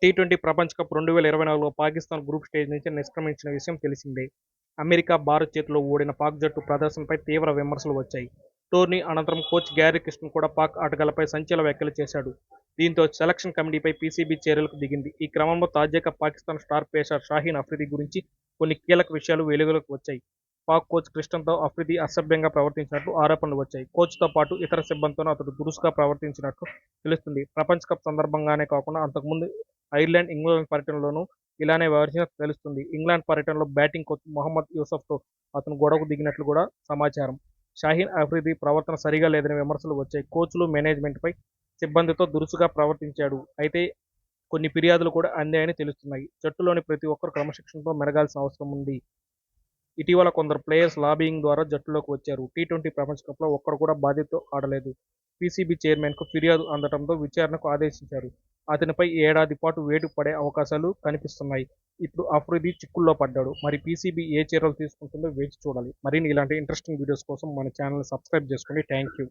T20 ప్రపంచ cup 2024లో Pakistan group stage నుంచి నిష్క్రమించిన విషయం తెలిసిందే. అమెరికా, భారత్ చేతిలో ఓడిన పాక్ జట్టు ప్రదర్శనపై తీవ్ర విమర్శలు వచ్చాయి. టోర్నీ అనంతరం కోచ్ గ్యారీ కిషన్ కూడా పాక్ ఆటగాళ్లపై సంచలన వ్యాఖ్యలు చేశాడు. దీంతో సెలక్షన్ కమిటీపై పీసీబీ చర్యలకు దిగింది. ఈ క్రమంలో తాజాగా పాకిస్తాన్ స్టార్ పేసర్ షాహీన్ అఫ్రిది గురించి కొన్ని కీలక విషయాలు వెలుగులోకి వచ్చాయి. పాక్ కోచ్ క్రిస్టన్తో అఫ్రిది అసభ్యంగా ప్రవర్తించినట్లు ఆరోపణలు వచ్చాయి. కోచ్తో పాటు ఇతర సిబ్బందితోనూ అతడు దురుసుగా ప్రవర్తించినట్లు తెలుస్తుంది. ప్రపంచ కప్ సందర్భంగానే కాకుండా అంతకుముందు ఐర్లాండ్, ఇంగ్లాండ్ పర్యటనలోనూ ఇలానే వ్యవహరించినట్లు తెలుస్తుంది. ఇంగ్లాండ్ పర్యటనలో బ్యాటింగ్ కోచ్ మొహమ్మద్ యూసఫ్తో అతను గొడవకు దిగినట్లు కూడా సమాచారం. షాహీన్ అఫ్రిది ప్రవర్తన సరిగా లేదని విమర్శలు వచ్చాయి. కోచ్లు, మేనేజ్మెంట్పై సిబ్బందితో దురుసుగా ప్రవర్తించాడు. అయితే కొన్ని ఫిర్యాదులు కూడా అందాయని తెలుస్తున్నాయి. జట్టులోని ప్రతి ఒక్కరూ క్రమశిక్షణతో మెలగాల్సిన అవసరం ఉంది. ఇటీవల కొందరు ప్లేయర్స్ లాబియింగ్ ద్వారా జట్టులోకి వచ్చారు. టీ20 ప్రపంచ కప్లో ఒక్కరు కూడా బాధ్యతతో ఆడలేదు. పీసీబీ చైర్మన్కు ఫిర్యాదు అందడంతో విచారణకు ఆదేశించారు. అతనిపై ఏడాది పాటు వేటు పడే అవకాశాలు కనిపిస్తున్నాయి. ఇప్పుడు అఫ్రిది చిక్కుల్లో పడ్డాడు. మరి పీసీబీ ఏ చర్యలు తీసుకుంటుందో వేచి చూడాలి. మరిన్ని ఇలాంటి ఇంట్రెస్టింగ్ వీడియోస్ కోసం మన ఛానల్ని సబ్స్క్రైబ్ చేసుకోండి. Thank you.